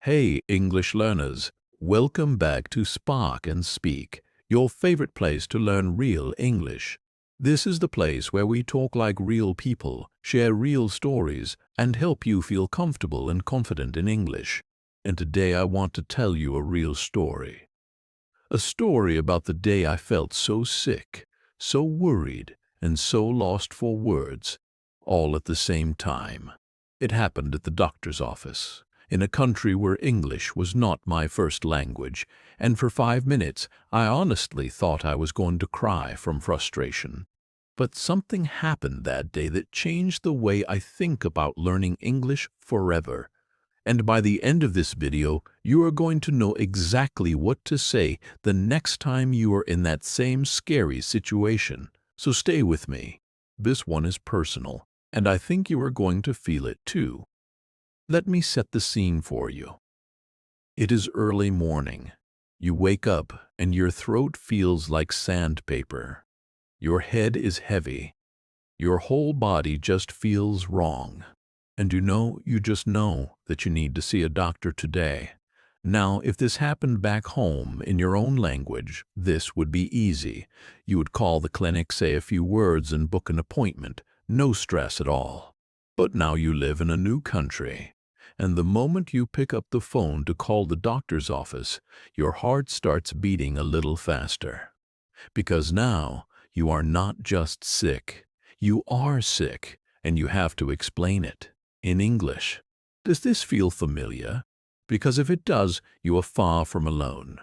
Hey, English learners, welcome back to Spark and Speak, your favorite place to learn real English. This is the place where we talk like real people, share real stories, and help you feel comfortable and confident in English. And today I want to tell you a real story. A story about the day I felt so sick, so worried, and so lost for words, all at the same time. It happened at the doctor's office, in a country where English was not my first language, and for 5 minutes I honestly thought I was going to cry from frustration. But something happened that day that changed the way I think about learning English forever. And by the end of this video, you are going to know exactly what to say the next time you are in that same scary situation. So stay with me. This one is personal, and I think you are going to feel it too. Let me set the scene for you. It is early morning. You wake up and your throat feels like sandpaper. Your head is heavy. Your whole body just feels wrong. And you just know that you need to see a doctor today. Now, if this happened back home in your own language, this would be easy. You would call the clinic, say a few words, and book an appointment. No stress at all. But now you live in a new country. And the moment you pick up the phone to call the doctor's office, your heart starts beating a little faster. Because now you are not just sick. You are sick, and you have to explain it in English. Does this feel familiar? Because if it does, you are far from alone.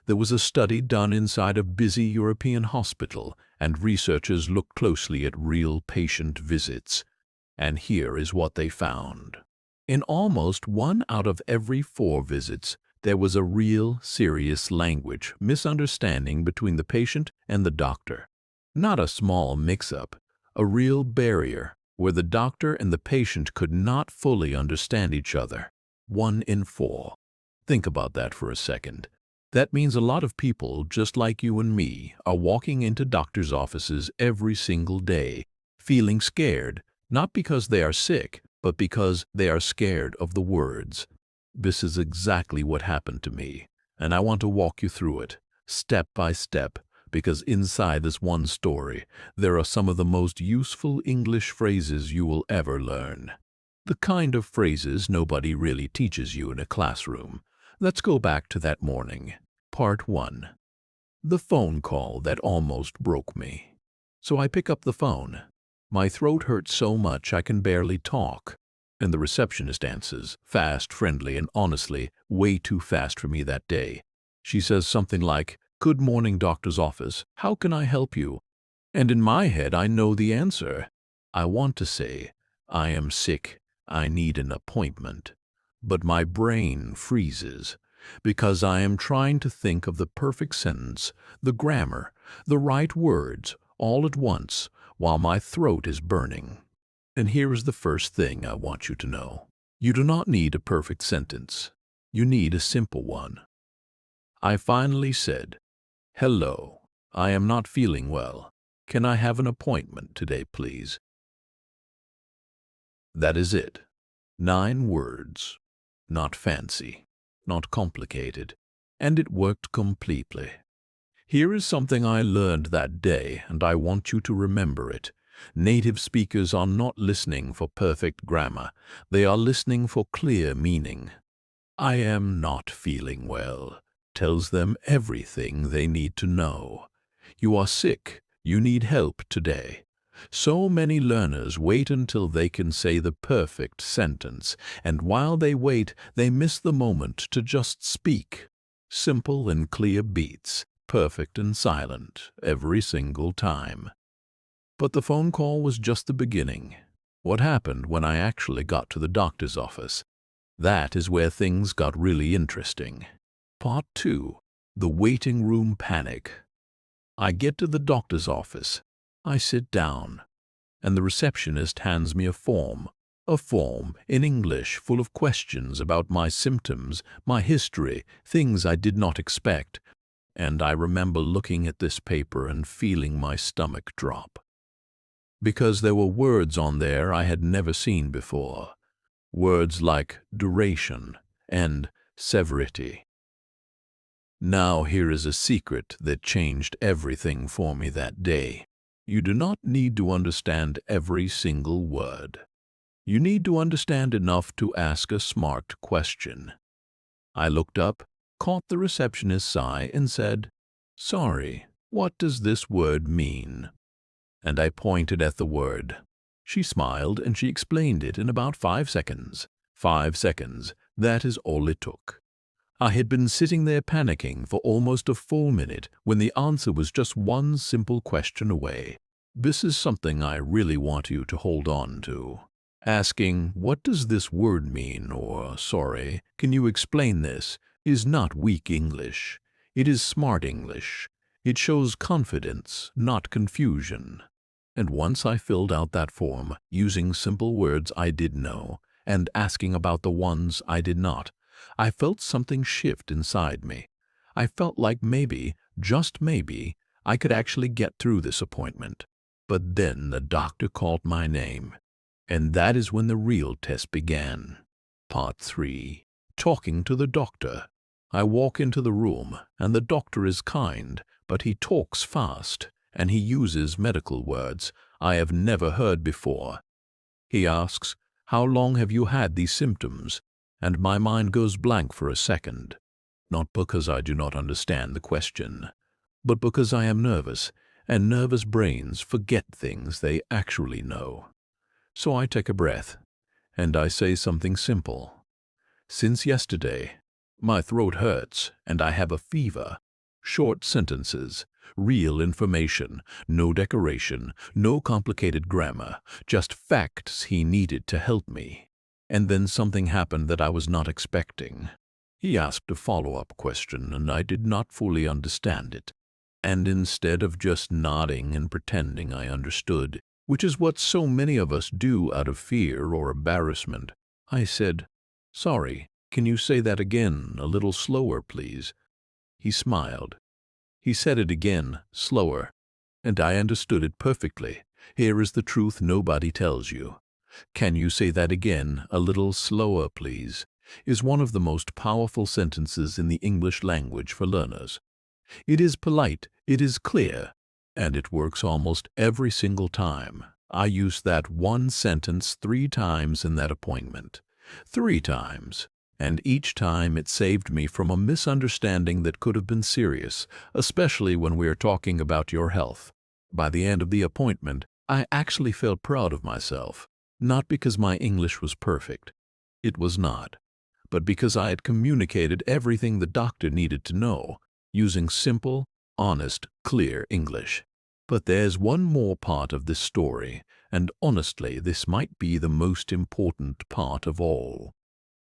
There was a study done inside a busy European hospital, and researchers looked closely at real patient visits. And here is what they found. In almost 1 out of every 4 visits, there was a real, serious language misunderstanding between the patient and the doctor. Not a small mix-up, a real barrier where the doctor and the patient could not fully understand each other. 1 in 4. Think about that for a second. That means a lot of people, just like you and me, are walking into doctors' offices every single day, feeling scared, not because they are sick, but because they are scared of the words. This is exactly what happened to me, and I want to walk you through it, step by step, because inside this one story, there are some of the most useful English phrases you will ever learn. The kind of phrases nobody really teaches you in a classroom. Let's go back to that morning. Part 1. The phone call that almost broke me. So I pick up the phone. My throat hurts so much I can barely talk. And the receptionist answers, fast, friendly, and honestly, way too fast for me that day. She says something like, "Good morning, doctor's office. How can I help you?" And in my head, I know the answer. I want to say, "I am sick. I need an appointment." But my brain freezes because I am trying to think of the perfect sentence, the grammar, the right words, all at once, while my throat is burning. And here is the first thing I want you to know. You do not need a perfect sentence. You need a simple one. I finally said, "Hello, I am not feeling well. Can I have an appointment today, please?" That is it. 9 words. Not fancy, not complicated, and it worked completely. Here is something I learned that day, and I want you to remember it. Native speakers are not listening for perfect grammar. They are listening for clear meaning. "I am not feeling well" tells them everything they need to know. You are sick. You need help today. So many learners wait until they can say the perfect sentence, and while they wait, they miss the moment to just speak. Simple and clear beats, perfect and silent, every single time. But the phone call was just the beginning. What happened when I actually got to the doctor's office? That is where things got really interesting. Part 2. The waiting room panic. I get to the doctor's office. I sit down, and the receptionist hands me a form in English full of questions about my symptoms, my history, things I did not expect. And I remember looking at this paper and feeling my stomach drop. Because there were words on there I had never seen before. Words like duration, and severity. Now here is a secret that changed everything for me that day. You do not need to understand every single word. You need to understand enough to ask a smart question. I looked up, caught the receptionist's eye, and said, "Sorry, what does this word mean?" And I pointed at the word. She smiled and she explained it in about 5 seconds. 5 seconds, that is all it took. I had been sitting there panicking for almost a full minute when the answer was just one simple question away. This is something I really want you to hold on to. Asking, "What does this word mean?" or "Sorry, can you explain this?" is not weak English. It is smart English. It shows confidence, not confusion. And once I filled out that form, using simple words I did know, and asking about the ones I did not, I felt something shift inside me. I felt like maybe, just maybe, I could actually get through this appointment. But then the doctor called my name. And that is when the real test began. Part 3. Talking to the doctor. I walk into the room, and the doctor is kind, but he talks fast, and he uses medical words I have never heard before. He asks, "How long have you had these symptoms?" And my mind goes blank for a second. Not because I do not understand the question, but because I am nervous, and nervous brains forget things they actually know. So I take a breath, and I say something simple. "Since yesterday, my throat hurts, and I have a fever." Short sentences, real information, no decoration, no complicated grammar, just facts he needed to help me. And then something happened that I was not expecting. He asked a follow-up question, and I did not fully understand it. And instead of just nodding and pretending I understood, which is what so many of us do out of fear or embarrassment, I said, "Sorry, can you say that again, a little slower, please?" He smiled. He said it again, slower, and I understood it perfectly. Here is the truth nobody tells you. "Can you say that again, a little slower, please?" is one of the most powerful sentences in the English language for learners. It is polite, it is clear, and it works almost every single time. I used that one sentence 3 times in that appointment. 3 times. And each time it saved me from a misunderstanding that could have been serious, especially when we are talking about your health. By the end of the appointment, I actually felt proud of myself. Not because my English was perfect. It was not. But because I had communicated everything the doctor needed to know, using simple, honest, clear English. But there's one more part of this story, and honestly, this might be the most important part of all.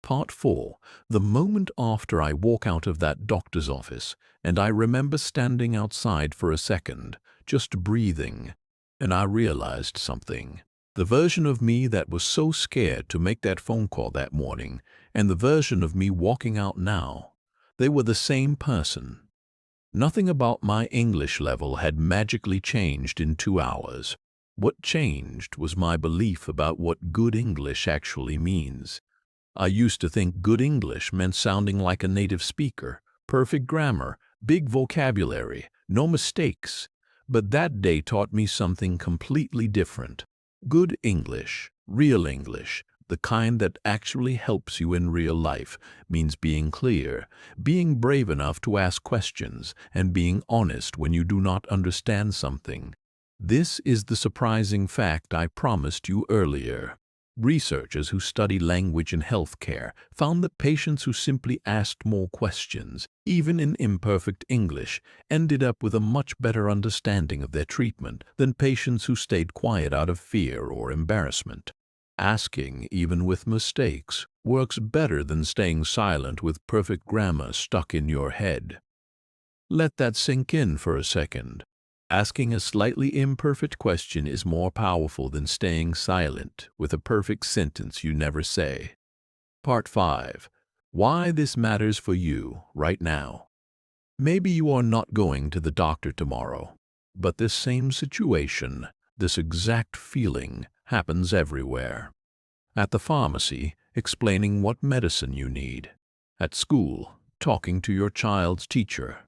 Part 4. The moment after I walk out of that doctor's office, and I remember standing outside for a second, just breathing, and I realized something. The version of me that was so scared to make that phone call that morning, and the version of me walking out now, they were the same person. Nothing about my English level had magically changed in 2 hours. What changed was my belief about what good English actually means. I used to think good English meant sounding like a native speaker, perfect grammar, big vocabulary, no mistakes. But that day taught me something completely different. Good English, real English, the kind that actually helps you in real life, means being clear, being brave enough to ask questions, and being honest when you do not understand something. This is the surprising fact I promised you earlier. Researchers who study language in healthcare found that patients who simply asked more questions, even in imperfect English, ended up with a much better understanding of their treatment than patients who stayed quiet out of fear or embarrassment. Asking, even with mistakes, works better than staying silent with perfect grammar stuck in your head. Let that sink in for a second. Asking a slightly imperfect question is more powerful than staying silent with a perfect sentence you never say. Part 5. Why this matters for you right now. Maybe you are not going to the doctor tomorrow, but this same situation, this exact feeling, happens everywhere. At the pharmacy, explaining what medicine you need. At school, talking to your child's teacher.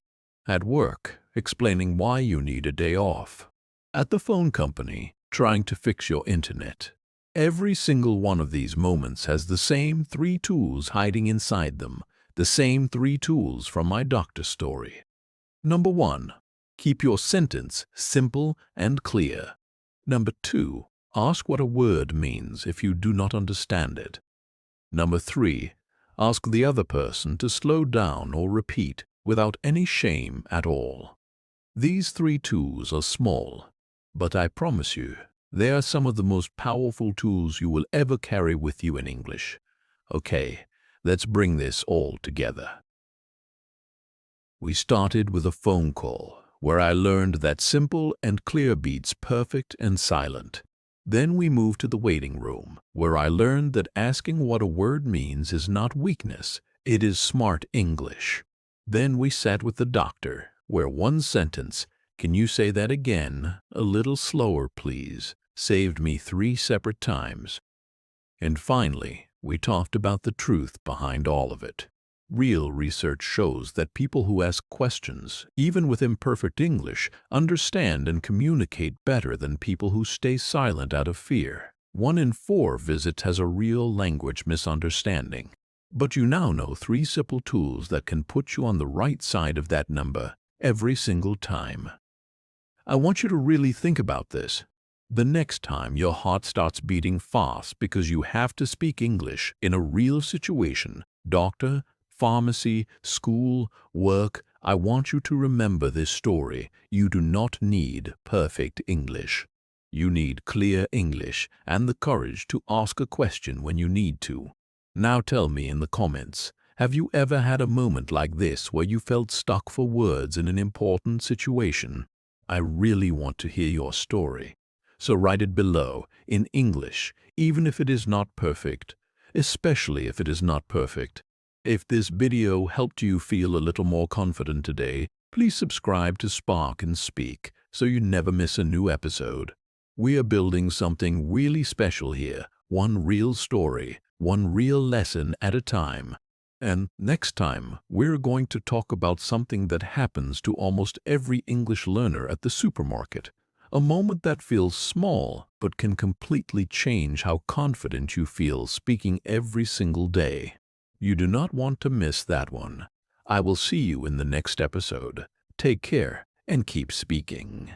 At work, explaining why you need a day off. At the phone company, trying to fix your internet. Every single one of these moments has the same 3 tools hiding inside them, the same 3 tools from my doctor story. Number 1. Keep your sentence simple and clear. Number 2. Ask what a word means if you do not understand it. Number 3. Ask the other person to slow down or repeat without any shame at all. These 3 tools are small, but I promise you, they are some of the most powerful tools you will ever carry with you in English. Okay, let's bring this all together. We started with a phone call, where I learned that simple and clear beats perfect and silent. Then we moved to the waiting room, where I learned that asking what a word means is not weakness, it is smart English. Then we sat with the doctor, where one sentence, "Can you say that again, a little slower please?" saved me 3 separate times. And finally, we talked about the truth behind all of it. Real research shows that people who ask questions, even with imperfect English, understand and communicate better than people who stay silent out of fear. 1 in 4 visits has a real language misunderstanding. But you now know 3 simple tools that can put you on the right side of that number every single time. I want you to really think about this. The next time your heart starts beating fast because you have to speak English in a real situation, doctor, pharmacy, school, work, I want you to remember this story. You do not need perfect English. You need clear English and the courage to ask a question when you need to. Now tell me in the comments, have you ever had a moment like this where you felt stuck for words in an important situation? I really want to hear your story. So write it below in English, even if it is not perfect, especially if it is not perfect. If this video helped you feel a little more confident today, please subscribe to Spark and Speak so you never miss a new episode. We are building something really special here, one real story, one real lesson at a time. And next time, we're going to talk about something that happens to almost every English learner at the supermarket. A moment that feels small but can completely change how confident you feel speaking every single day. You do not want to miss that one. I will see you in the next episode. Take care and keep speaking.